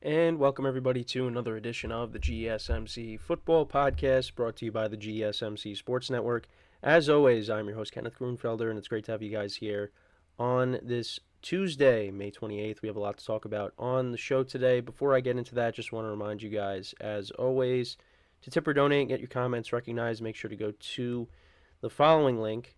And welcome everybody to another edition of the GSMC Football Podcast, brought to you by the GSMC Sports Network. As always, I'm your host, Kenneth Grunfelder, and it's great to have you guys here on this Tuesday, May 28th. We have a lot to talk about on the show today. Before I get into that, just want to remind you guys, as always, to tip or donate, get your comments recognized. Make sure to go to the following link,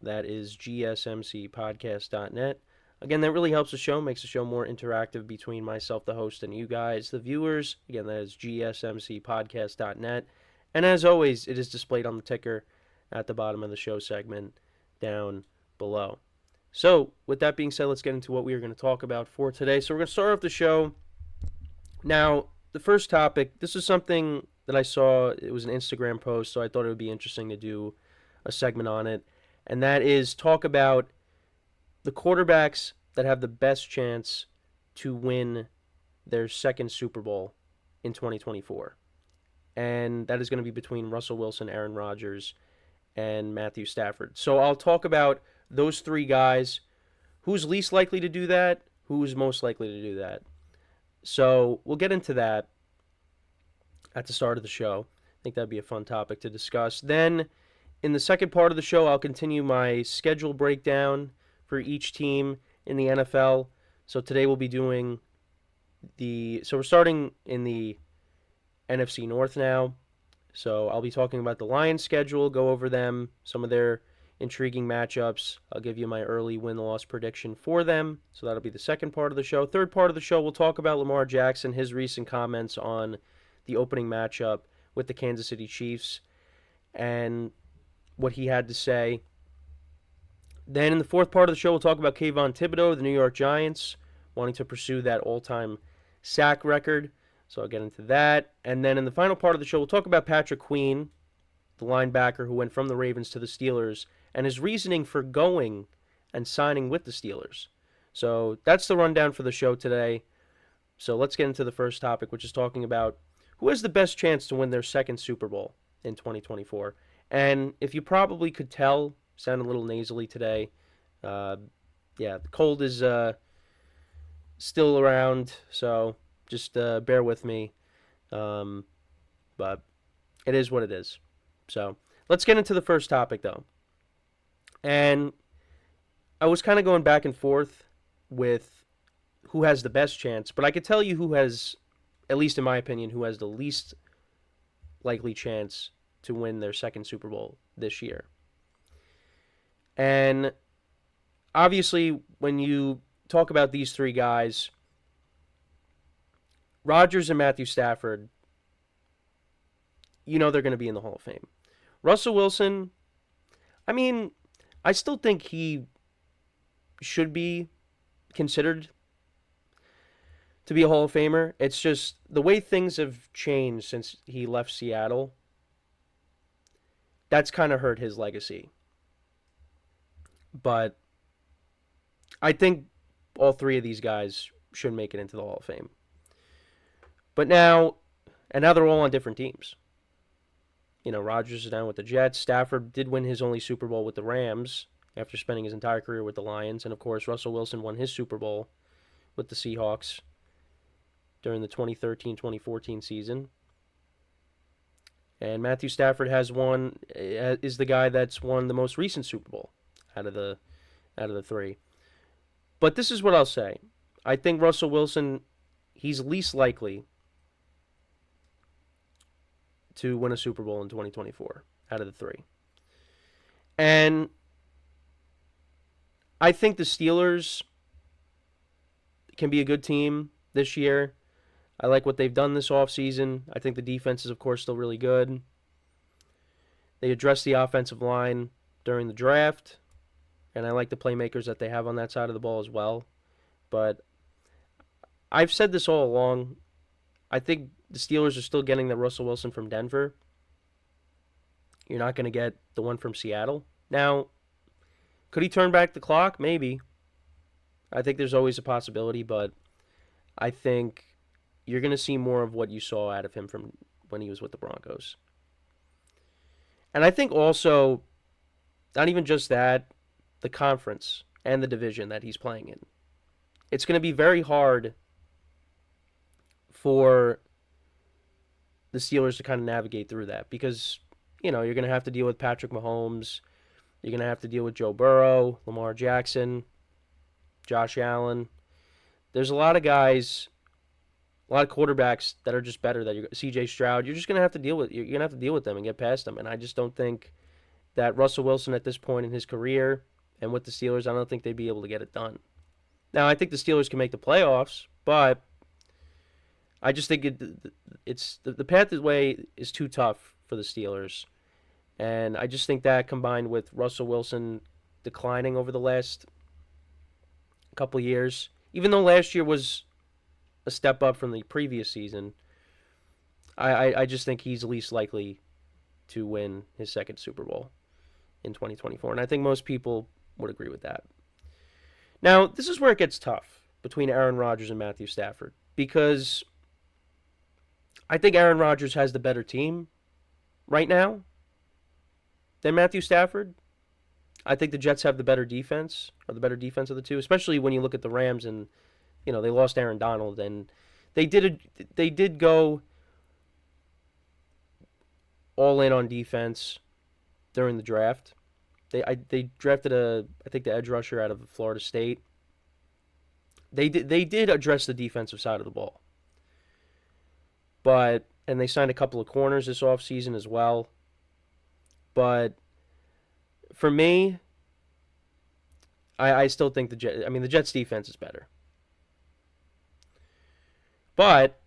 that is GSMCPodcast.net. Again, that really helps the show, makes the show more interactive between myself, the host, and you guys, the viewers. Again, that is GSMCPodcast.net. And as always, it is displayed on the ticker at the bottom of the show segment down below. So, with that being said, let's get into what we are going to talk about for today. So, we're going to start off the show. Now, the first topic, this is something that I saw. It was an Instagram post, so I thought it would be interesting to do a segment on it. And that is talk about the quarterbacks that have the best chance to win their second Super Bowl in 2024. And that is going to be between Russell Wilson, Aaron Rodgers, and Matthew Stafford. So I'll talk about those three guys, who's least likely to do that, who's most likely to do that. So we'll get into that at the start of the show. I think that'd be a fun topic to discuss. Then in the second part of the show, I'll continue my schedule breakdown for each team in the NFL. So today we'll be doing so we're starting in the NFC North now. So I'll be talking about the Lions schedule, go over them, some of their intriguing matchups. I'll give you my early win-loss prediction for them. So that'll be the second part of the show. Third part of the show, we'll talk about Lamar Jackson, his recent comments on the opening matchup with the Kansas City Chiefs, and what he had to say. Then in the fourth part of the show, we'll talk about Kayvon Thibodeau, the New York Giants, wanting to pursue that all-time sack record. So I'll get into that. And then in the final part of the show, we'll talk about Patrick Queen, the linebacker who went from the Ravens to the Steelers, and his reasoning for going and signing with the Steelers. So that's the rundown for the show today. So let's get into the first topic, which is talking about who has the best chance to win their second Super Bowl in 2024. And if you probably could tell, sound a little nasally today. The cold is still around, so just bear with me. But it is what it is. So let's get into the first topic, though. And I was kind of going back and forth with who has the best chance, but I could tell you who has, at least in my opinion, who has the least likely chance to win their second Super Bowl this year. And obviously, when you talk about these three guys, Rodgers and Matthew Stafford, you know they're going to be in the Hall of Fame. Russell Wilson, I mean, I still think he should be considered to be a Hall of Famer. It's just the way things have changed since he left Seattle, that's kind of hurt his legacy. But I think all three of these guys should make it into the Hall of Fame. But now they're all on different teams. You know, Rodgers is down with the Jets. Stafford did win his only Super Bowl with the Rams after spending his entire career with the Lions. And, of course, Russell Wilson won his Super Bowl with the Seahawks during the 2013-2014 season. And Matthew Stafford is the guy that's won the most recent Super Bowl out of the three. But this is what I'll say. I think Russell Wilson, he's least likely to win a Super Bowl in 2024 out of the three. And I think the Steelers can be a good team this year. I like what they've done this offseason. I think the defense is, of course, still really good. They addressed the offensive line during the draft, and I like the playmakers that they have on that side of the ball as well. But I've said this all along. I think the Steelers are still getting the Russell Wilson from Denver. You're not going to get the one from Seattle. Now, could he turn back the clock? Maybe. I think there's always a possibility, but I think you're going to see more of what you saw out of him from when he was with the Broncos. And I think also, not even just that, the conference and the division that he's playing in. It's going to be very hard for the Steelers to kind of navigate through that because, you're going to have to deal with Patrick Mahomes. You're going to have to deal with Joe Burrow, Lamar Jackson, Josh Allen. There's a lot of guys, a lot of quarterbacks that are just better. C.J. Stroud. You're just going to have to deal with. You're going to have to deal with them and get past them. And I just don't think that Russell Wilson at this point in his career and with the Steelers, I don't think they'd be able to get it done. Now, I think the Steelers can make the playoffs, but I just think it's the pathway is too tough for the Steelers. And I just think that combined with Russell Wilson declining over the last couple of years, even though last year was a step up from the previous season, I just think he's least likely to win his second Super Bowl in 2024. And I think most people would agree with that. Now, this is where it gets tough between Aaron Rodgers and Matthew Stafford because I think Aaron Rodgers has the better team right now than Matthew Stafford. I think the Jets have the better defense, or the better defense of the two, especially when you look at the Rams and, they lost Aaron Donald and they did go all in on defense during the draft. They drafted I think the edge rusher out of Florida State. They did address the defensive side of the ball. And they signed a couple of corners this offseason as well. But for me, I still think the Jets defense is better. But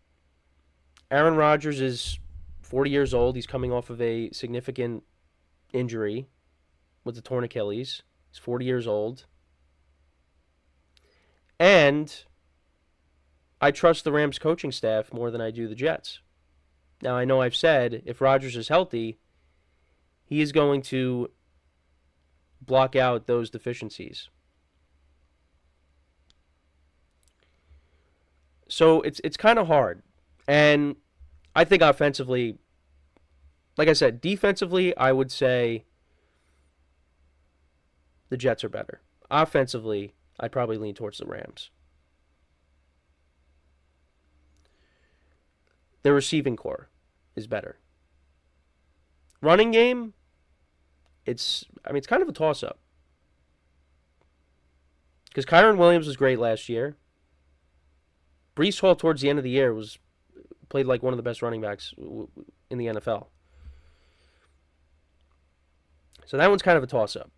Aaron Rodgers is 40 years old. He's coming off of a significant injury with the torn Achilles. He's 40 years old. And I trust the Rams coaching staff more than I do the Jets. Now, I know I've said if Rodgers is healthy, he is going to block out those deficiencies. So it's kind of hard. And I think offensively, like I said, defensively, I would say the Jets are better. Offensively, I'd probably lean towards the Rams. Their receiving core is better. Running game, it's kind of a toss-up. Because Kyron Williams was great last year. Breece Hall towards the end of the year played like one of the best running backs in the NFL. So that one's kind of a toss-up.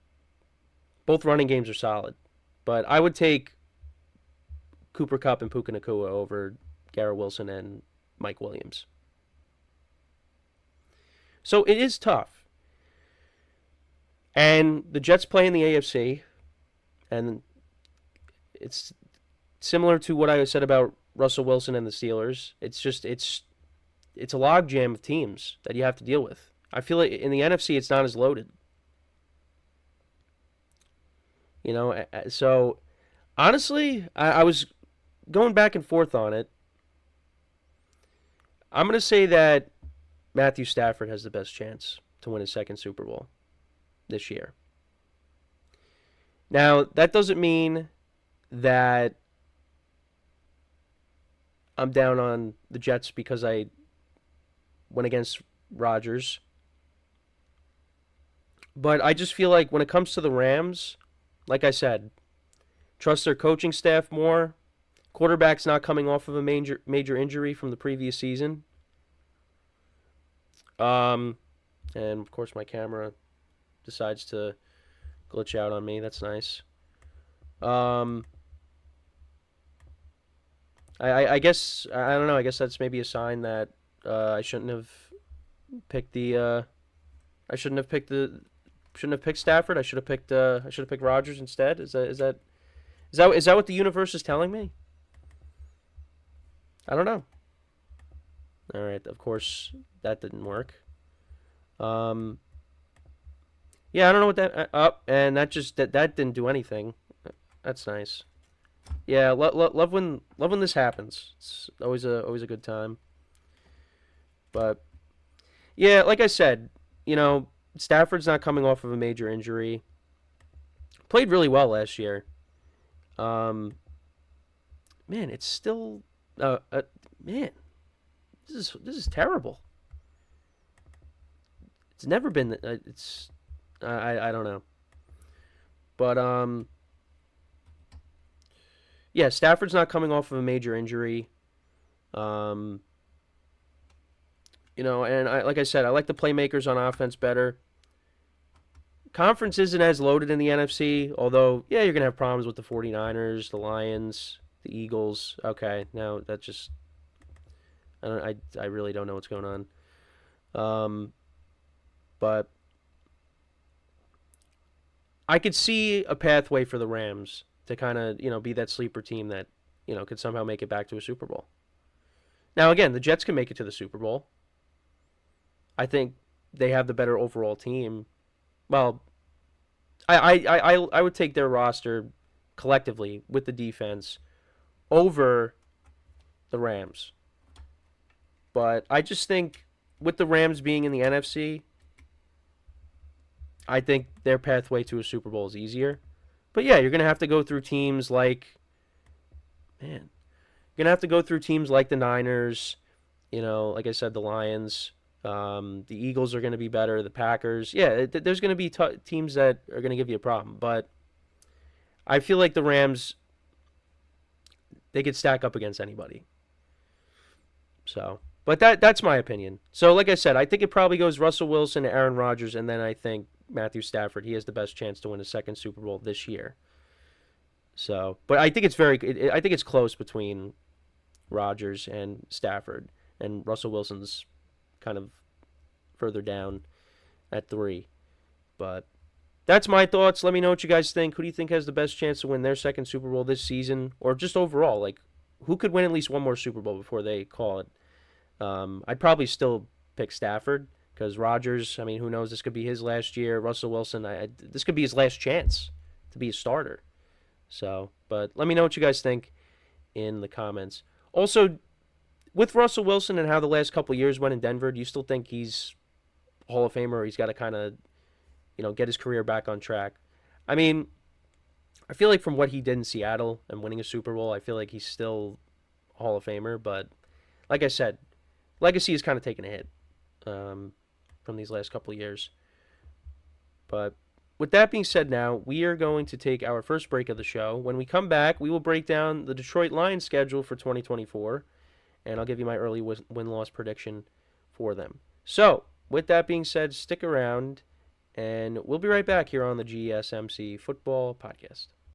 Both running games are solid. But I would take Cooper Kupp and Puka Nacua over Garrett Wilson and Mike Williams. So it is tough. And the Jets play in the AFC. And it's similar to what I said about Russell Wilson and the Steelers. It's a logjam of teams that you have to deal with. I feel like in the NFC it's not as loaded. So honestly, I was going back and forth on it. I'm going to say that Matthew Stafford has the best chance to win his second Super Bowl this year. Now, that doesn't mean that I'm down on the Jets because I went against Rodgers. But I just feel like when it comes to the Rams, like I said, trust their coaching staff more. Quarterback's not coming off of a major injury from the previous season. And of course my camera decides to glitch out on me. That's nice. I guess I don't know. I guess that's maybe a sign that I shouldn't have picked Stafford. I should have picked Rodgers instead. Is that what the universe is telling me? I don't know. All right, of course that didn't work. Yeah, I don't know what that and that didn't do anything. That's nice. Yeah, love when this happens. It's always a good time. But yeah, like I said, Stafford's not coming off of a major injury. Played really well last year. Man, it's still man. this is terrible. It's never been. I don't know, but yeah, Stafford's not coming off of a major injury. Um, and like I said, I like the playmakers on offense better. Conference isn't as loaded in the NFC, although, yeah, you're going to have problems with the 49ers, the Lions, the Eagles. Okay, now that just, I really don't know what's going on. But I could see a pathway for the Rams to kind of, be that sleeper team that, could somehow make it back to a Super Bowl. Now, again, the Jets can make it to the Super Bowl. I think they have the better overall team. Well, I would take their roster collectively with the defense over the Rams. But I just think with the Rams being in the NFC, I think their pathway to a Super Bowl is easier. But yeah, you're going to have to go through teams like, you're going to have to go through teams like the Niners, like I said, the Lions. The Eagles are going to be better. The Packers. Yeah, there's going to be teams that are going to give you a problem. But I feel like the Rams, they could stack up against anybody. So, but that's my opinion. So, like I said, I think it probably goes Russell Wilson, Aaron Rodgers, and then I think Matthew Stafford. He has the best chance to win a second Super Bowl this year. So, but I think I think it's close between Rodgers and Stafford, and Russell Wilson's kind of further down at 3. But that's my thoughts. Let me know what you guys think. Who do you think has the best chance to win their second Super Bowl this season, or just overall? Like, who could win at least one more Super Bowl before they call it? I'd probably still pick Stafford because Rodgers, I mean, who knows? This could be his last year. Russell Wilson, this could be his last chance to be a starter. So, but let me know what you guys think in the comments. Also, with Russell Wilson and how the last couple of years went in Denver, do you still think he's a Hall of Famer, or he's got to kind of, get his career back on track? I mean, I feel like from what he did in Seattle and winning a Super Bowl, I feel like he's still a Hall of Famer. But like I said, legacy is kind of taking a hit from these last couple of years. But with that being said, now we are going to take our first break of the show. When we come back, we will break down the Detroit Lions schedule for 2024. And I'll give you my early win-loss prediction for them. So, with that being said, stick around, and we'll be right back here on the GSMC Football Podcast.